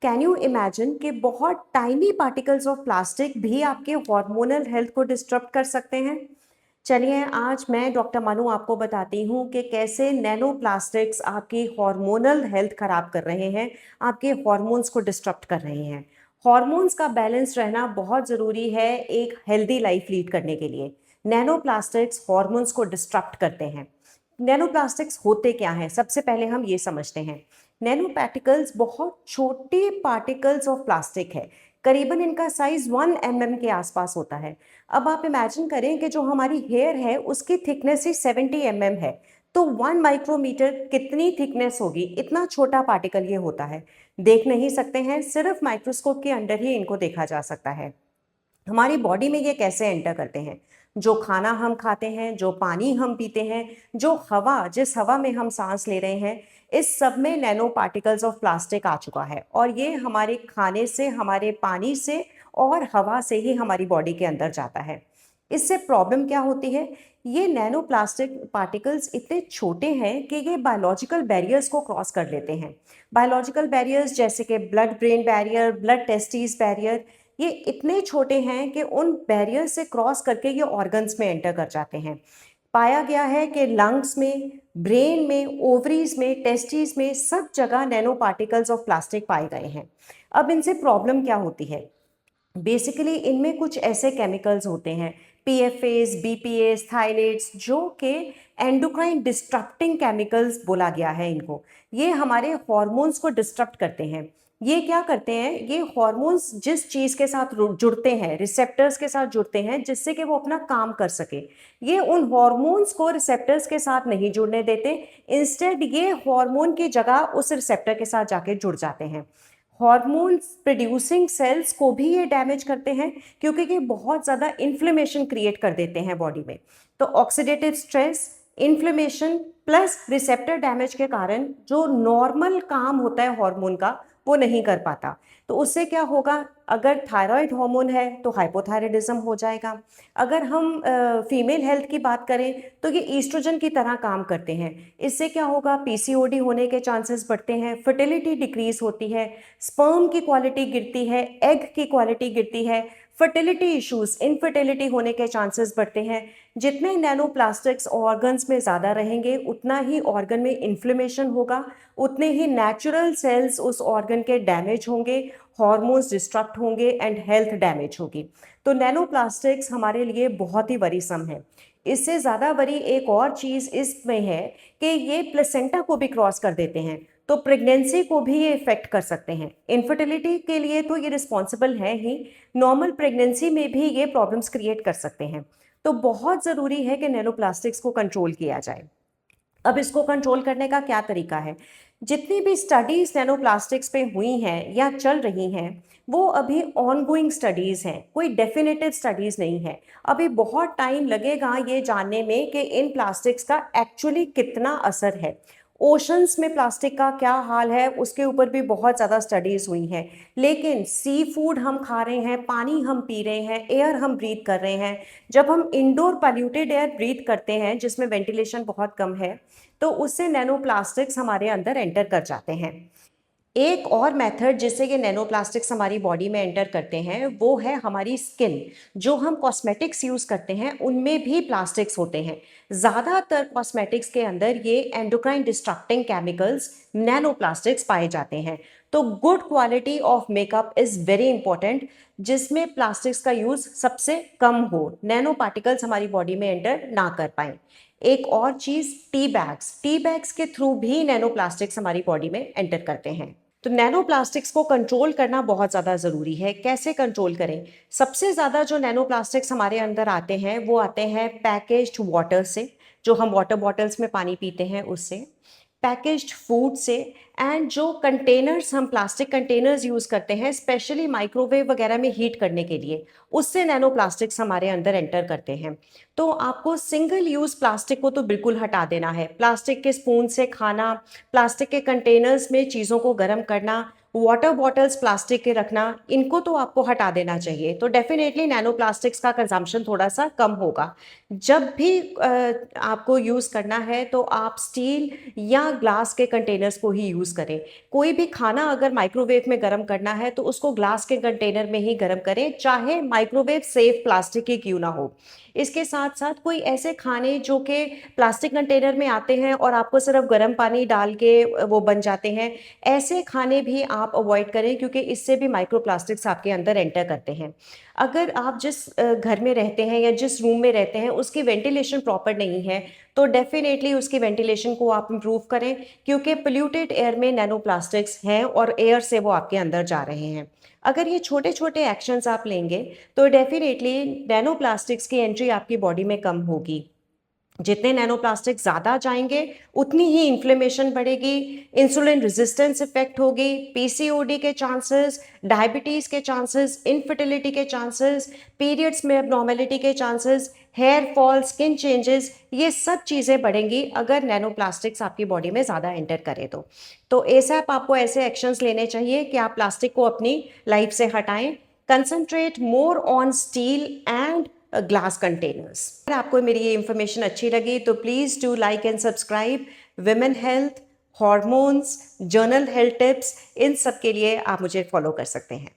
Can you imagine कि बहुत tiny particles of plastic भी आपके हार्मोनल हेल्थ को डिस्टर्ब कर सकते हैं। चलिए आज मैं डॉक्टर मनु आपको बताती हूँ कि कैसे नैनो प्लास्टिक्स आपकी हार्मोनल हेल्थ खराब कर रहे हैं, आपके हार्मोन्स को डिस्टर्ब कर रहे हैं। हार्मोन्स का बैलेंस रहना बहुत ज़रूरी है एक हेल्दी लाइफ लीड करने के लिए। नैनो प्लास्टिक्स हार्मोन्स को डिस्टर्ब करते हैं। नैनो प्लास्टिक्स होते क्या हैं, सबसे पहले हम ये समझते हैं। नैनो पार्टिकल्स बहुत छोटे पार्टिकल्स ऑफ प्लास्टिक है, करीबन इनका साइज 1 mm के आसपास होता है। अब आप इमेजिन करें कि जो हमारी हेयर है उसकी थिकनेस ही 70 mm है, तो 1 माइक्रोमीटर कितनी थिकनेस होगी, इतना छोटा पार्टिकल ये होता है। देख नहीं सकते हैं, सिर्फ माइक्रोस्कोप के अंडर ही इनको देखा जा सकता है। हमारी बॉडी में ये कैसे एंटर करते हैं? जो खाना हम खाते हैं, जो पानी हम पीते हैं, जो हवा, जिस हवा में हम सांस ले रहे हैं, इस सब में नैनो पार्टिकल्स ऑफ प्लास्टिक आ चुका है और ये हमारे खाने से, हमारे पानी से और हवा से ही हमारी बॉडी के अंदर जाता है। इससे प्रॉब्लम क्या होती है? ये नैनो प्लास्टिक पार्टिकल्स इतने छोटे हैं कि ये बायोलॉजिकल बैरियर्स को क्रॉस कर लेते हैं। बायोलॉजिकल बैरियर्स जैसे कि blood brain barrier, blood testis barrier, ये इतने छोटे हैं कि उन बैरियर से क्रॉस करके ये ऑर्गन्स में एंटर कर जाते हैं। पाया गया है कि लंग्स में, ब्रेन में, ओवरीज में, टेस्टिस में, सब जगह नैनो पार्टिकल्स ऑफ प्लास्टिक पाए गए हैं। अब इनसे प्रॉब्लम क्या होती है? बेसिकली इनमें कुछ ऐसे केमिकल्स होते हैं, पीएफएस, बीपीएस, थायलेट्स, जो कि एंडोक्राइन डिस्ट्रप्टिंग केमिकल्स बोला गया है इनको। ये हमारे हॉर्मोन्स को डिस्टर्ब करते हैं। ये क्या करते हैं? ये हॉर्मोन्स जिस चीज़ के साथ जुड़ते हैं, रिसेप्टर्स के साथ जुड़ते हैं जिससे कि वो अपना काम कर सके, ये उन हॉर्मोन्स को रिसेप्टर्स के साथ नहीं जुड़ने देते। इंस्टेड ये हार्मोन की जगह उस रिसेप्टर के साथ जाके जुड़ जाते हैं। हॉर्मोन्स प्रोड्यूसिंग सेल्स को भी ये डैमेज करते हैं क्योंकि ये बहुत ज़्यादा इन्फ्लेमेशन क्रिएट कर देते हैं बॉडी में। तो oxidative stress, inflammation plus receptor damage के कारण जो नॉर्मल काम होता है हार्मोन का, वो नहीं कर पाता। तो उससे क्या होगा? अगर थायराइड हार्मोन है तो हाइपोथायराइडिज्म हो जाएगा। अगर हम फीमेल हेल्थ की बात करें तो ये ईस्ट्रोजन की तरह काम करते हैं। इससे क्या होगा? पीसीओडी होने के चांसेस बढ़ते हैं, फर्टिलिटी डिक्रीज होती है, स्पर्म की क्वालिटी गिरती है, एग की क्वालिटी गिरती है, फर्टिलिटी इश्यूज, इनफर्टिलिटी होने के चांसेस बढ़ते हैं। जितने नैनो प्लास्टिक्स ऑर्गन्स में ज़्यादा रहेंगे उतना ही ऑर्गन में इन्फ्लेमेशन होगा, उतने ही नेचुरल सेल्स उस ऑर्गन के डैमेज होंगे, हॉर्मोन्स डिस्ट्रक्ट होंगे एंड हेल्थ डैमेज होगी। तो नैनो प्लास्टिक्स हमारे लिए बहुत ही वरीसम है। इससे ज़्यादा बड़ी एक और चीज़ इसमें है कि ये प्लेसेंटा को भी क्रॉस कर देते हैं, तो प्रेगनेंसी को भी ये इफेक्ट कर सकते हैं। इनफर्टिलिटी के लिए तो ये रिस्पॉन्सिबल है ही, नॉर्मल प्रेगनेंसी में भी ये प्रॉब्लम्स क्रिएट कर सकते हैं। तो बहुत ज़रूरी है कि नैनो प्लास्टिक्स को कंट्रोल किया जाए। अब इसको कंट्रोल करने का क्या तरीका है? जितनी भी स्टडीज नैनो प्लास्टिक्स पे हुई हैं या चल रही हैं, वो अभी ऑनगोइंग स्टडीज़ हैं, कोई डेफिनेटिव स्टडीज़ नहीं है। अभी बहुत टाइम लगेगा ये जानने में कि इन प्लास्टिक्स का एक्चुअली कितना असर है। ओशंस में प्लास्टिक का क्या हाल है उसके ऊपर भी बहुत ज़्यादा स्टडीज़ हुई हैं। लेकिन सी फूड हम खा रहे हैं, पानी हम पी रहे हैं, एयर हम ब्रीथ कर रहे हैं, जब हम इंडोर पॉल्यूटेड एयर ब्रीथ करते हैं जिसमें वेंटिलेशन बहुत कम है, तो उससे नैनो प्लास्टिक्स हमारे अंदर एंटर कर जाते हैं। एक और मेथड जिससे ये नैनो प्लास्टिक्स हमारी बॉडी में एंटर करते हैं वो है हमारी स्किन। जो हम कॉस्मेटिक्स यूज़ करते हैं उनमें भी प्लास्टिक्स होते हैं। ज़्यादातर कॉस्मेटिक्स के अंदर ये endocrine distracting chemicals, nano plastics पाए जाते हैं। तो good quality of makeup is very important, जिसमें प्लास्टिक्स का यूज़ सबसे कम हो, नैनो पार्टिकल्स हमारी बॉडी में एंटर ना कर पाएँ। एक और चीज़, टी बैग्स के थ्रू भी नैनो प्लास्टिक्स हमारी बॉडी में एंटर करते हैं। तो नैनो प्लास्टिक्स को कंट्रोल करना बहुत ज़्यादा ज़रूरी है। कैसे कंट्रोल करें? सबसे ज़्यादा जो नैनो प्लास्टिक्स हमारे अंदर आते हैं वो आते हैं पैकेज्ड वाटर से, जो हम वाटर बॉटल्स में पानी पीते हैं उससे, पैकेज्ड फूड से, एंड जो कंटेनर्स हम प्लास्टिक कंटेनर्स यूज़ करते हैं स्पेशली माइक्रोवेव वगैरह में हीट करने के लिए, उससे नैनो प्लास्टिक्स हमारे अंदर एंटर करते हैं। तो आपको सिंगल यूज़ प्लास्टिक को तो बिल्कुल हटा देना है। प्लास्टिक के स्पून से खाना, प्लास्टिक के कंटेनर्स में चीज़ों को गर्म करना, वाटर बॉटल्स प्लास्टिक के रखना, इनको तो आपको हटा देना चाहिए। तो डेफिनेटली नैनो प्लास्टिक्स का कंजम्पशन थोड़ा सा कम होगा। जब भी आपको यूज़ करना है तो आप स्टील या ग्लास के कंटेनर्स को ही यूज़ करें। कोई भी खाना अगर माइक्रोवेव में गर्म करना है तो उसको ग्लास के कंटेनर में ही गर्म करें, चाहे माइक्रोवेव सेफ प्लास्टिक ही क्यों ना हो। इसके साथ साथ कोई ऐसे खाने जो कि प्लास्टिक कंटेनर में आते हैं और आपको सिर्फ गर्म पानी डाल के वो बन जाते हैं, ऐसे खाने भी आप अवॉइड करें, क्योंकि इससे भी माइक्रो प्लास्टिक्स आपके अंदर एंटर करते हैं। अगर आप जिस घर में रहते हैं या जिस रूम में रहते हैं उसकी वेंटिलेशन प्रॉपर नहीं है, तो डेफिनेटली उसकी वेंटिलेशन को आप इम्प्रूव करें, क्योंकि पोल्यूटेड एयर में नैनो प्लास्टिक्स हैं और एयर से वो आपके अंदर जा रहे हैं। अगर ये छोटे छोटे एक्शंस आप लेंगे तो डेफिनेटली नैनो प्लास्टिक्स की एंट्री आपकी बॉडी में कम होगी। जितने नैनो प्लास्टिक ज़्यादा जाएंगे उतनी ही इन्फ्लेमेशन बढ़ेगी, इंसुलिन रेजिस्टेंस इफेक्ट होगी, पीसीओडी के चांसेस, डायबिटीज़ के चांसेस, इनफर्टिलिटी के चांसेस, पीरियड्स में एबनॉर्मेलिटी के chances, hair fall, skin changes, ये सब चीज़ें बढ़ेंगी अगर नैनो प्लास्टिक्स आपकी बॉडी में ज़्यादा एंटर करे तो एसएप आपको ऐसे एक्शंस लेने चाहिए कि आप प्लास्टिक को अपनी लाइफ से हटाएं। Concentrate more on steel and glass containers. अगर आपको मेरी ये इन्फॉर्मेशन अच्छी लगी तो please do like and subscribe. Women health, hormones, journal health tips, इन सब के लिए आप मुझे फॉलो कर सकते हैं।